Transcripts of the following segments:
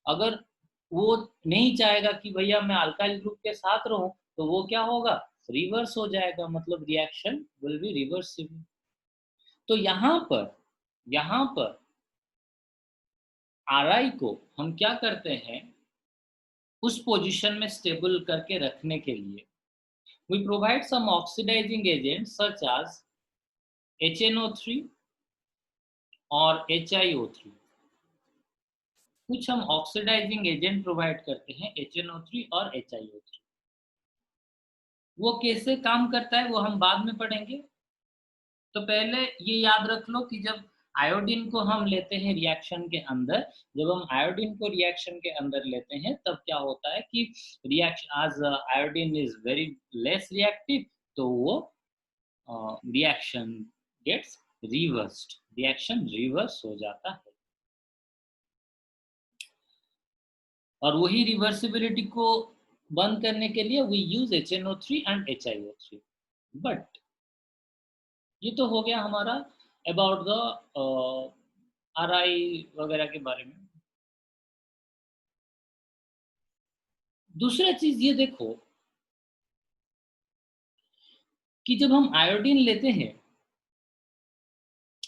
अगर वो नहीं चाहेगा कि भैया मैं अल्काइल ग्रुप के साथ रहूं, तो वो क्या होगा, रिवर्स हो जाएगा, मतलब रिएक्शन विल बी रिवर्सिबल। तो यहाँ पर Ri को हम क्या करते हैं, उस पोजीशन में स्टेबल करके रखने के लिए we provide some oxidizing agents such as HNO3 और HiO3। कुछ हम ऑक्सीडाइजिंग एजेंट प्रोवाइड करते हैं HNO3 और HiO3। वो कैसे काम करता है वो हम बाद में पढ़ेंगे। तो पहले ये याद रख लो कि जब आयोडीन को हम लेते हैं रिएक्शन के अंदर, जब हम आयोडीन को रिएक्शन के अंदर लेते हैं तब क्या होता है कि reaction as iodine is very less reactive, तो वो reaction gets reversed, reaction reverse हो जाता है। और वही रिवर्सिबिलिटी को बंद करने के लिए we use HNO3 and HiO3। But ये तो हो गया हमारा अबाउट द Ri वगैरह के बारे में। दूसरा चीज ये देखो कि जब हम आयोडीन लेते हैं,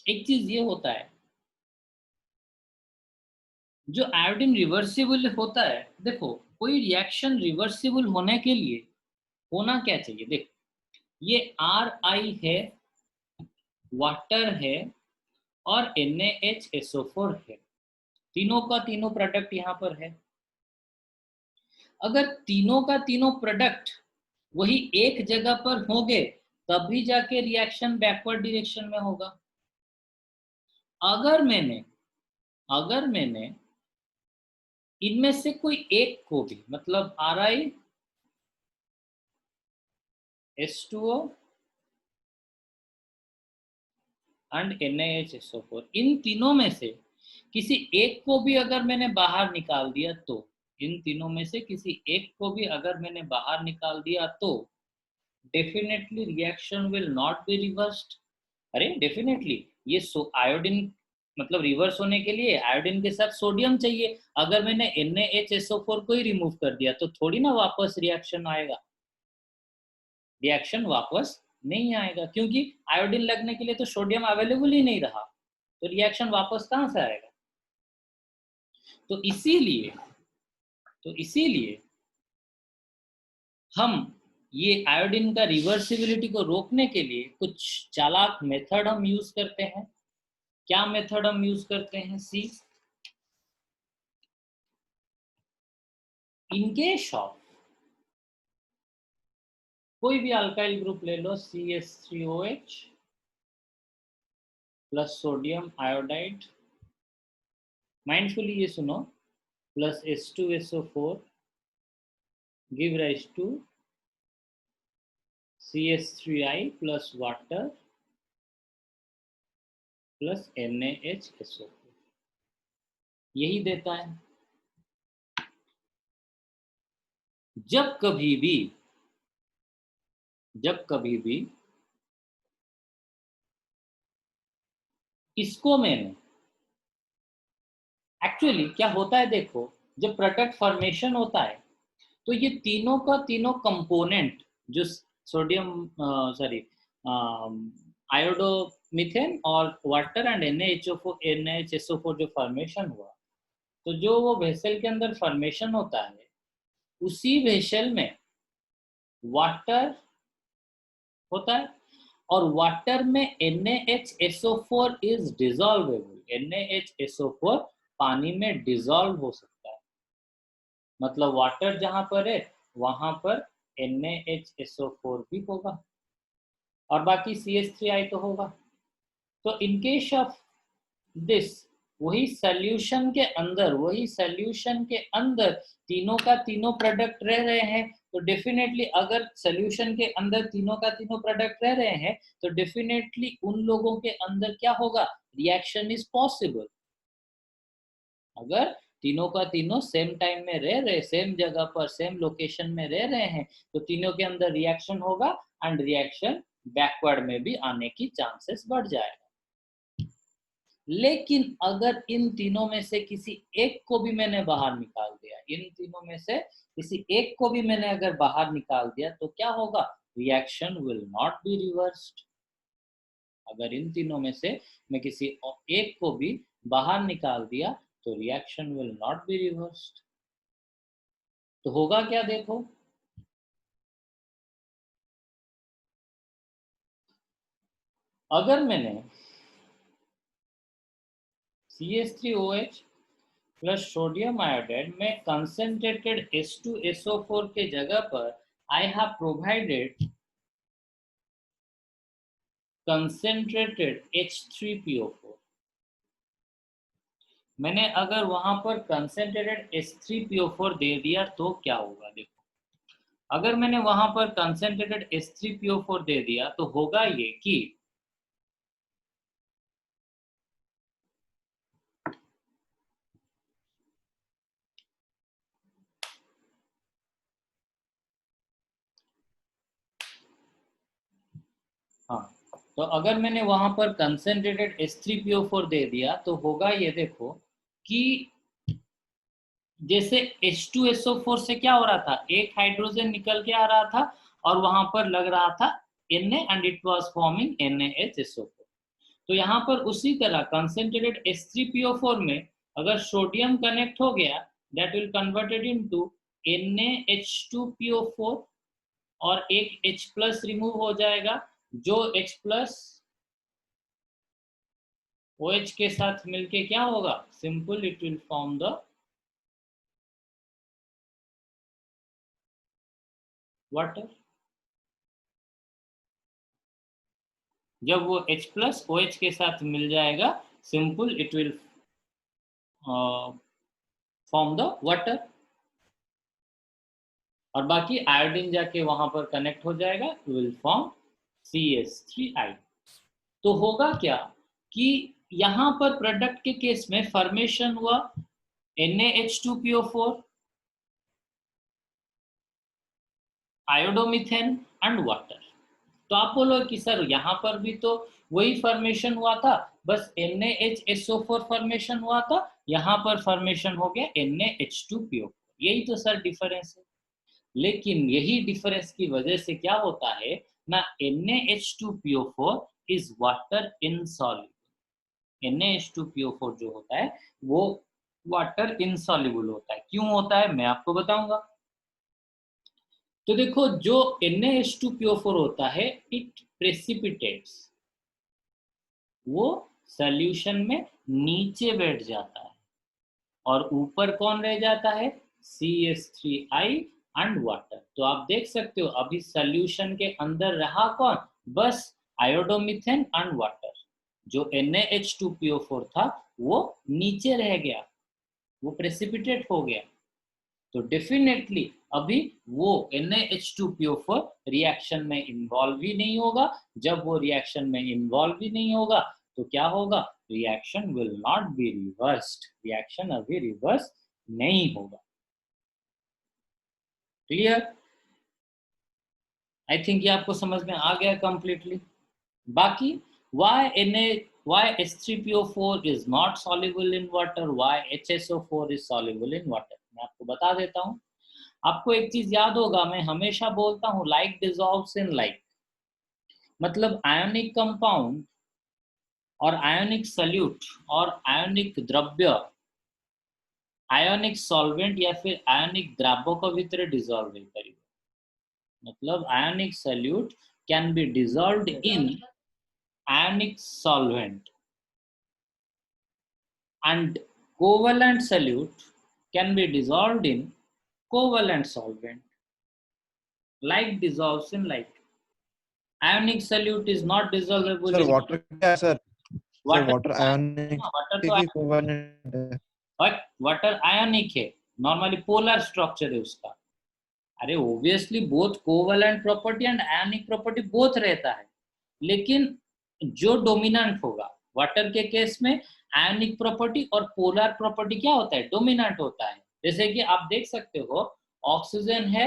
एक चीज ये होता है, जो आयोडीन रिवर्सिबल होता है, देखो कोई रिएक्शन रिवर्सिबल होने के लिए होना क्या चाहिए, देखो ये Ri है, वाटर है और NaHSO4 है, तीनों का तीनों प्रोडक्ट यहाँ पर है। अगर तीनों का तीनों प्रोडक्ट वही एक जगह पर होंगे तभी जाके रिएक्शन बैकवर्ड डायरेक्शन में होगा। अगर मैंने इनमें से कोई एक को भी, मतलब Ri H2O एंड NaHSO4, इन तीनों में से किसी एक को भी अगर मैंने बाहर निकाल दिया, तो इन तीनों में से किसी एक को भी अगर मैंने बाहर निकाल दिया तो definitely reaction will not be reversed. अरे डेफिनेटली ये आयोडीन, मतलब रिवर्स होने के लिए आयोडीन के साथ सोडियम चाहिए। अगर मैंने NaHSO4 को ही रिमूव कर दिया तो थोड़ी ना वापस रिएक्शन आएगा, रिएक्शन वापस नहीं आएगा, क्योंकि आयोडीन लगने के लिए तो सोडियम अवेलेबल ही नहीं रहा, तो रिएक्शन वापस कहाँ से आएगा। तो इसीलिए हम ये आयोडीन का रिवर्सिबिलिटी को रोकने के लिए कुछ चालाक मेथड हम यूज करते हैं। क्या मेथड हम यूज करते हैं, सी, इन केस ऑफ कोई भी अल्काइल ग्रुप ले लो, CH3OH plus sodium iodide, mindfully ये सुनो, plus H2SO4 give rise to CH3I plus water plus NaHSO4, यही देता है। जब कभी भी इसको मैंने, एक्चुअली क्या होता है देखो, जब प्रोडक्ट फॉर्मेशन होता है तो ये तीनों का तीनों कंपोनेंट, जो सोडियम आयोडोमिथेन और वाटर एंड NaHSO4 जो फॉर्मेशन हुआ, तो जो वो वेसल के अंदर फॉर्मेशन होता है, उसी वेसल में वाटर होता है, और वाटर में NaHSO4 इज डिसॉल्वेबल। NaHSO4 पानी में डिसॉल्व हो सकता है, मतलब वाटर जहां पर है वहां पर NaHSO4 भी होगा और बाकी CH3I तो होगा। तो इन केस ऑफ दिस, वही सोल्यूशन के अंदर तीनों का तीनों प्रोडक्ट रह रहे हैं, तो डेफिनेटली अगर सोल्यूशन के अंदर तीनों का तीनों प्रोडक्ट रह रहे हैं तो डेफिनेटली उन लोगों के अंदर क्या होगा, रिएक्शन इज पॉसिबल। अगर तीनों का तीनों सेम टाइम में रह रहे, सेम जगह पर सेम लोकेशन में रह रहे हैं, तो तीनों के अंदर रिएक्शन होगा एंड रिएक्शन बैकवर्ड में भी आने की चांसेस बढ़ जाएगा। लेकिन अगर इन तीनों में से किसी एक को भी मैंने बाहर निकाल दिया, इन तीनों में से किसी एक को भी मैंने अगर बाहर निकाल दिया तो क्या होगा? Reaction will not be reversed. अगर इन तीनों में से मैं किसी एक को भी बाहर निकाल दिया तो reaction will not be reversed. तो होगा क्या देखो, अगर मैंने CH3OH प्लस सोडियम आयोडाइड में कंसंट्रेटेड H2SO4 के जगह पर I have provided concentrated H3PO4, मैंने अगर वहां पर कंसंट्रेटेड H3PO4 दे दिया तो क्या होगा देखो, अगर मैंने वहां पर कंसंट्रेटेड H3PO4 दे दिया तो होगा ये कि हाँ, तो अगर मैंने वहां पर कंसंट्रेटेड H3PO4 दे दिया तो होगा ये देखो कि जैसे H2SO4 से क्या हो रहा था, एक हाइड्रोजन निकल के आ रहा था और वहां पर लग रहा था Na and it was forming NaHSO4। तो यहाँ पर उसी तरह कंसंट्रेटेड H3PO4 में अगर सोडियम कनेक्ट हो गया that will converted into NaH2PO4 और एक H प्लस रिमूव हो जाएगा, जो H प्लस OH के साथ मिलके क्या होगा, simple it will form the water. जब वो H प्लस OH के साथ मिल जाएगा simple it will form the water, और बाकी आयोडीन जाके वहां पर कनेक्ट हो जाएगा, विल फॉर्म CH3I। तो होगा क्या कि यहां पर प्रोडक्ट के केस में फॉर्मेशन हुआ NaH2PO4, आयोडोमिथेन एंड वाटर। तो आप बोलो कि सर यहाँ पर भी तो वही फॉर्मेशन हुआ था, बस NaHSO4 फॉर्मेशन हुआ था, यहाँ पर फॉर्मेशन हो गया NaH2PO4, यही तो सर डिफरेंस है। लेकिन यही डिफरेंस की वजह से क्या होता है ना, NaH2PO4 is water insoluble. NaH2PO4 जो होता है वो वाटर इनसॉल्युबल होता है। क्यों होता है मैं आपको बताऊंगा। तो देखो जो NaH2PO4 होता है इट प्रेसिपिटेट्स, वो सॉल्यूशन में नीचे बैठ जाता है और ऊपर कौन रह जाता है, CH3I एंड वाटर। तो आप देख सकते हो अभी सॉल्यूशन के अंदर रहा कौन, बस आयोडोमिथेन एंड वाटर। जो NaH2PO4 था वो नीचे रह गया, वो प्रेसिपिटेट हो गया। तो डेफिनेटली अभी वो NaH2PO4 रिएक्शन में इन्वॉल्व ही नहीं होगा। जब वो रिएक्शन में इन्वॉल्व ही नहीं होगा तो क्या होगा, reaction will not be reversed, reaction अभी रिवर्स नहीं होगा। क्लियर? आई थिंक ये आपको समझ में आ गया कंप्लीटली। बाकी why H3PO4 is not soluble in water, why HSO4 is soluble in water, मैं आपको बता देता हूँ। आपको एक चीज याद होगा, मैं हमेशा बोलता हूँ लाइक डिसॉल्व्स इन लाइक, मतलब आयोनिक कंपाउंड और आयोनिक सल्यूट और आयोनिक द्रव्य आयोनिक सॉल्वेंट या फिर आयोनिक द्रव्यों को भीतर डिसॉल्व नहीं करेगा। मतलब ionic solute can be dissolved in ionic solvent and covalent solute can be dissolved in covalent solvent. Like dissolves in like. Ionic solute is not dissolvable sir in water क्या है sir? water. Water आयनिक water तो covalent है। Water आयनिक है, normally polar structure है उसका। अरे obviously both covalent property and ionic property both रहता है, लेकिन जो डोमिनेंट होगा वाटर के केस में आयनिक प्रॉपर्टी और पोलर प्रॉपर्टी क्या होता है, डोमिनेंट होता है। जैसे कि आप देख सकते हो ऑक्सीजन है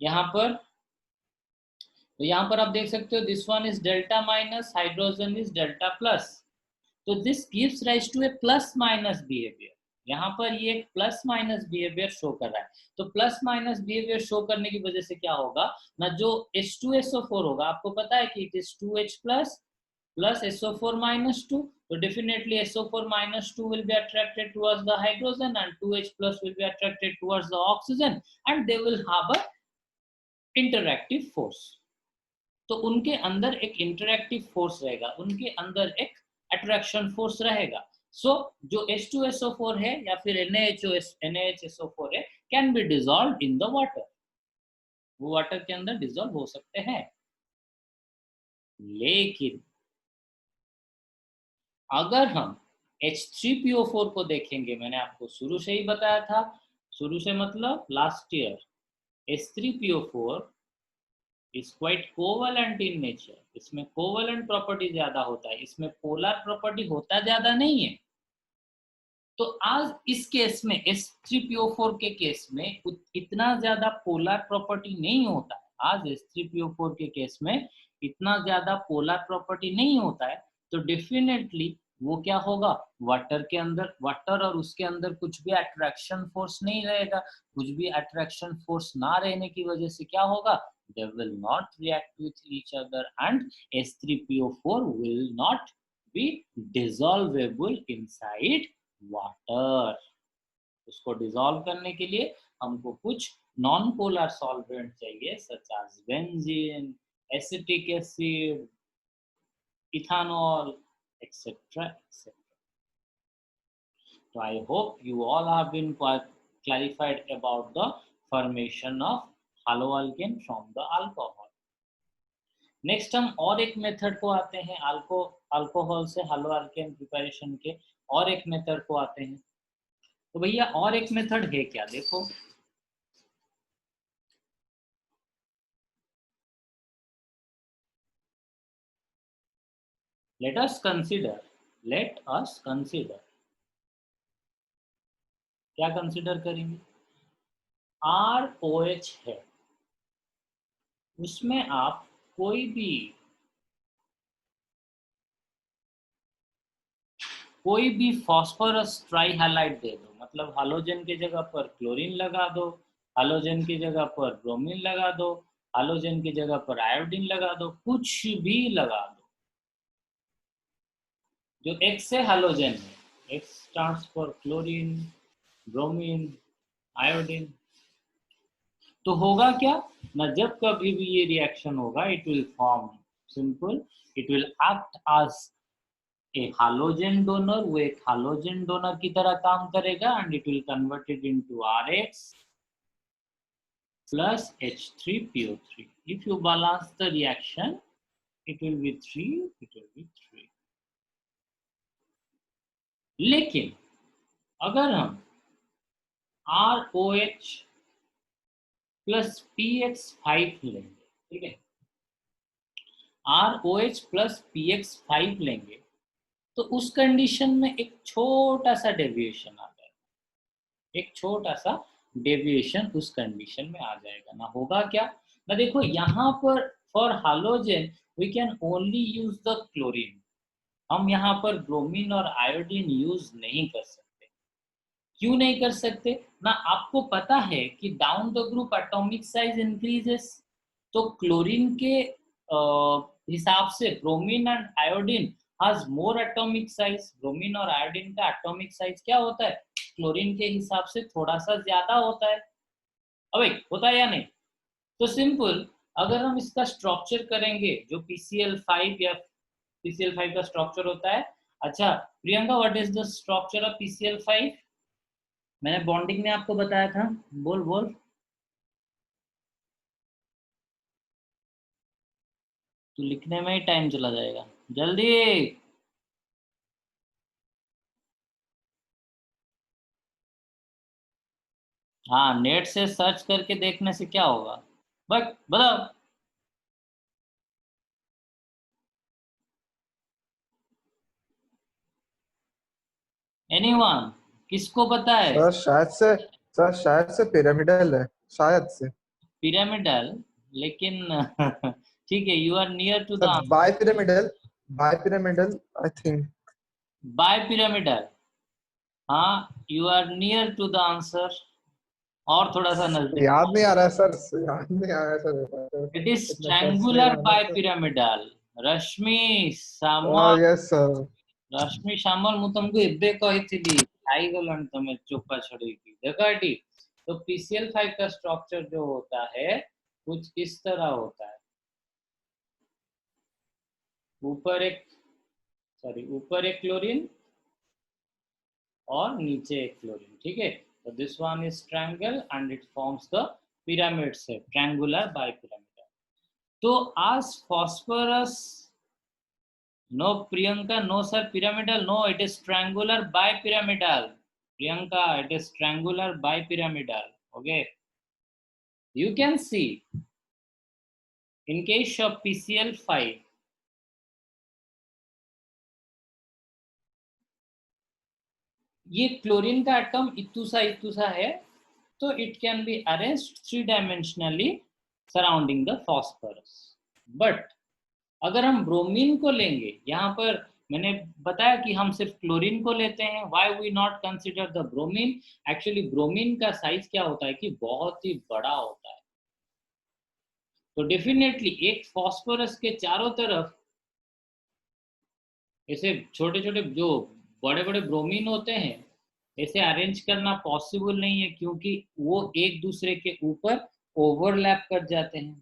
यहाँ पर, तो यहाँ पर आप देख सकते हो this one is delta minus, hydrogen is delta plus. तो this gives rise to a plus minus behaviour. यहाँ पर ये एक प्लस माइनस बिहेवियर शो कर रहा है। तो प्लस माइनस बिहेवियर शो करने की वजह से क्या होगा ना, जो H2SO4 होगा, आपको पता है कि it is 2H plus SO4 minus 2. So definitely SO4 minus 2 will be attracted towards the hydrogen and 2H plus will be attracted towards the oxygen and they will have a interactive force. तो उनके अंदर एक interactive force रहेगा, उनके अंदर एक attraction force रहेगा। सो जो H2SO4 है या फिर NaHSO4 है can be dissolve in the water, वो वाटर के अंदर डिसॉल्व हो सकते हैं। लेकिन अगर हम H3PO4 को देखेंगे, मैंने आपको शुरू से ही बताया था, शुरू से मतलब last year, H3PO4 is quite covalent in nature. इसमें कोवेलेंट प्रॉपर्टी ज्यादा होता है, इसमें पोलर प्रॉपर्टी होता ज्यादा नहीं है। तो आज इस केस में H3PO4 के केस में इतना ज्यादा पोलर प्रॉपर्टी नहीं होता है। आज H3PO4 के केस में इतना ज्यादा पोलर प्रॉपर्टी नहीं होता है, तो डेफिनेटली वो क्या होगा, वाटर के अंदर, वाटर और उसके अंदर कुछ भी अट्रैक्शन फोर्स नहीं रहेगा। कुछ भी अट्रैक्शन फोर्स ना रहने की वजह से क्या होगा, they will not react with each other and H3PO4 will not be dissolvable inside water. उसको डिसॉल्व करने के लिए हमको कुछ नॉन पोलर सॉल्वेंट चाहिए, such as benzene, acetic acid, ethanol, etc. etc. So I hope you all have been quite clarified about the formation of haloalkane from the alcohol. Next हम और एक मेथड को आते हैं, अल्कोहल से हालोअल्केन preparation के और एक मेथड को आते हैं। तो भैया और एक मेथड है क्या, देखो let us consider क्या कंसिडर करेंगे, ROH है, उसमें आप कोई भी फॉस्फोरस ट्राइहैलाइड दे दो, मतलब हालोजन की जगह पर क्लोरीन लगा दो, हालोजन की जगह पर ब्रोमीन लगा दो, हालोजन की जगह पर आयोडीन लगा दो, कुछ भी लगा दो। जो X से हालोजन है, X stands for chlorine, bromine, iodine, तो होगा क्या ना, जब कभी भी ये रिएक्शन होगा, it will form simple, it will act as a halogen donor, वो एक हालोजन डोनर की तरह काम करेगा and it will convert it into RH plus H3PO3. If you balance the reaction, it will be 3, it will be 3. लेकिन अगर हम ROH plus PX5 लेंगे, ठीक है, ROH plus PX5 लेंगे, तो उस कंडीशन में एक छोटा सा डेविएशन आ जाएगा, एक छोटा सा डेविएशन उस कंडीशन में आ जाएगा ना। होगा क्या ना, देखो यहाँ पर for halogen we can only use the chlorine, हम यहाँ पर ब्रोमीन और आयोडीन यूज नहीं कर सकते। क्यों नहीं कर सकते ना, आपको पता है कि down the group atomic size increases, तो क्लोरीन के हिसाब से bromine and iodine has more atomic size, bromine और आयोडीन का एटॉमिक साइज क्या होता है, क्लोरीन के हिसाब से थोड़ा सा ज्यादा होता है, अबे होता है या नहीं। तो सिंपल, अगर हम इसका स्ट्रक्चर करेंगे, जो PCl5 या PCl5 का स्ट्रक्चर होता है, अच्छा Priyanka, what is the structure of PCl5? मैंने बॉन्डिंग में आपको बताया था, बोल तो लिखने में ही टाइम चला जाएगा, जल्दी। हाँ, नेट से सर्च करके देखने से क्या होगा, बट बताओ। एनीवन, किसको पता है? सर शायद से पिरामिडल है, शायद से पिरामिडल, लेकिन ठीक है, you are near to the sir, bipyramidal I think. Bipyramidal, हाँ you are near to the answer, और थोड़ा सा नजदीक। याद नहीं आ रहा है सर, याद नहीं आ रहा है सर, इट इज इतना सर्च नहीं ट्रायंगुलर मारना तो। बायपिरामिडल। रश्मि सामल, यस सर। रश्मि सामल ମୁଁ ତମକୁ ଏବେ କହିଥିଲି, ଖାଇଗଲଣି ତମେ ଚୋପା ଛଡେଇକି। देखो एटी, तो PCl5 का स्ट्रक्चर जो होता है कुछ इस तरह होता है। ऊपर एक क्लोरीन और नीचे एक क्लोरीन, ठीक है। तो this one is triangle and it forms the pyramid shape, triangular bipyramidal. तो आज phosphorus, no Priyanka, no sir, pyramidal, no, it is triangular bipyramidal. Priyanka, it is triangular bipyramidal. Okay, you can see in case of PCl5, ये chlorine का atom इतुसा है, तो it can be arranged 3 dimensionally surrounding the phosphorus. But अगर हम bromine को लेंगे, यहाँ पर मैंने बताया कि हम सिर्फ क्लोरीन को लेते हैं, why we not consider the bromine. Actually bromine का साइज क्या होता है कि बहुत ही बड़ा होता है। तो डेफिनेटली एक फॉस्फोरस के चारों तरफ ऐसे छोटे छोटे जो बड़े बड़े ब्रोमीन होते हैं, ऐसे अरेंज करना पॉसिबल नहीं है, क्योंकि वो एक दूसरे के ऊपर ओवरलैप कर जाते हैं।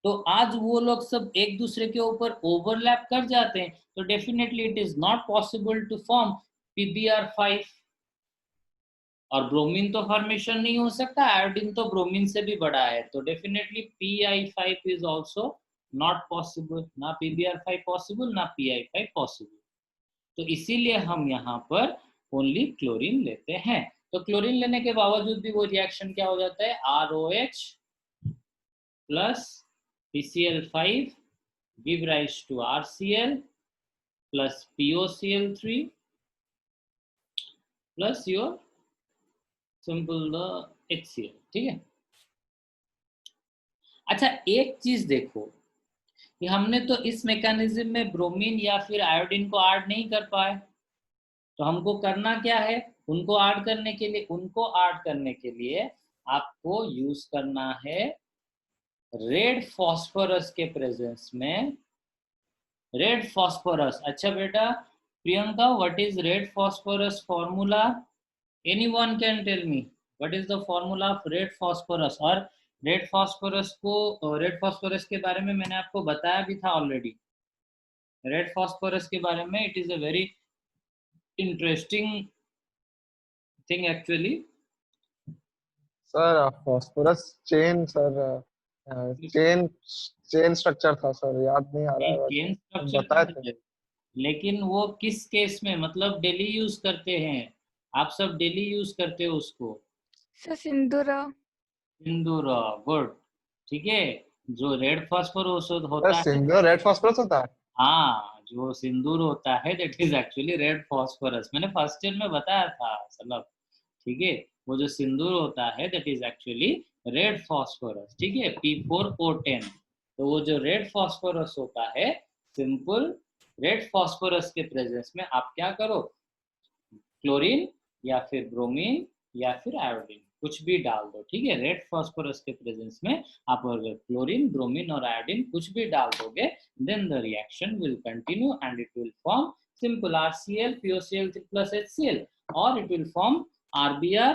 तो आज वो लोग सब एक दूसरे के ऊपर ओवरलैप कर जाते हैं, तो definitely it is not possible to form PbR5। और ब्रोमीन तो फॉर्मेशन नहीं हो सकता, आयोडीन तो ब्रोमीन से भी बड़ा है, तो definitely Pi5 is also not possible. ना PbR5 पॉसिबल, ना Pi5 पॉसिबल। तो इसीलिए हम यहाँ पर ओनली क्लोरीन लेते हैं। तो क्लोरीन लेने के बावजूद भी वो रिएक्शन क्या हो जाता है, ROH plus PCl5 give rise to RCl plus POCl3 plus your simple HCl, ठीक है। अच्छा एक चीज देखो कि हमने तो इस मैकेनिज्म में ब्रोमीन या फिर आयोडीन को ऐड नहीं कर पाए, तो हमको करना क्या है, उनको ऐड करने के लिए आपको यूज करना है रेड फॉस्फोरस के प्रेजेंस में रेड फॉस्फोरस। अच्छा बेटा Priyanka, what is red phosphorus formula? Anyone can tell me what is the formula of red phosphorus? और रेड फॉस्फोरस के बारे में मैंने आपको बताया भी था ऑलरेडी। रेड फॉस्फोरस के बारे में it is a very interesting thing actually. Sir phosphorus chain sir, chain chain structure था सर, याद नहीं आ रहा है चेन बट बताए थे। स्ट्रक्चर, लेकिन वो किस केस में, मतलब डेली यूज करते हैं, आप सब डेली यूज करते हो उसको। सर सिंदूरा। सिंदूर, गुड, ठीक है। जो रेड फॉस्फोरस सर होता है, सिंगल रेड फॉस्फोरस होता है। हाँ जो सिंदूर होता है that is actually red phosphorus. मैंने फर्स्ट ईयर में बताया था सलभ, ठीक है। वो जो सिंदूर होता है that is actually red phosphorus, ठीक है, P4O10। तो वो जो रेड फॉस्फोरस होता है, सिंपल रेड फॉस्फोरस के प्रेजेंस में आप क्या करो, क्लोरीन या फिर ब्रोमीन या फिर आयोडीन कुछ भी डाल दो, ठीक है। रेड फॉस्फोरस के प्रेजेंस में आप अगर क्लोरीन, ब्रोमीन और आयोडीन कुछ भी डाल दोगे, then the reaction will continue and it will form simple RCl POCl3 plus HCl, और इट विल फॉर्म RBr।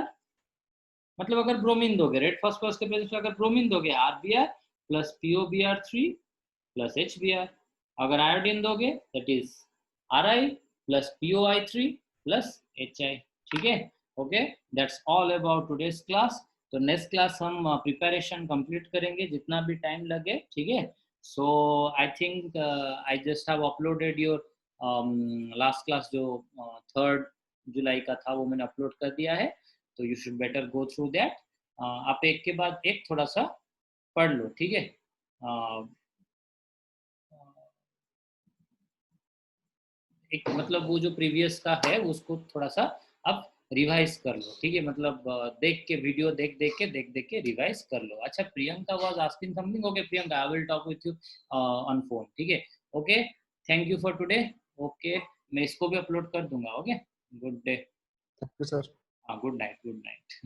मतलब अगर ब्रोमीन दोगे, रेड फॉस्फोरस के प्रेजेंस में अगर ब्रोमीन दोगे, RBr plus POBr3 plus HBr। अगर आयोडीन दोगे that is Ri plus POI3 plus HI, ठीक है। Okay, that's all about today's class. तो नेक्स्ट क्लास हम प्रिपरेशन कंप्लीट करेंगे जितना भी टाइम लगे, ठीक है। So I think I just have uploaded your last class जो 3 जुलाई का था, वो मैंने अपलोड कर दिया है, तो you should better go through that. आप एक के बाद एक थोड़ा सा पढ़ लो, ठीक है। एक मतलब वो जो प्रीवियस का है उसको थोड़ा सा अब रिवाइज कर लो, ठीक है। मतलब देख के वीडियो देख देख के रिवाइज कर लो। अच्छा Priyanka was asking something, okay Priyanka I will talk with you on phone, ठीक है। Okay, thank you for today. Okay मैं इसको भी अपलोड कर दूंगा. Okay, good day. Thank you sir. हाँ, गुड नाइट, गुड नाइट.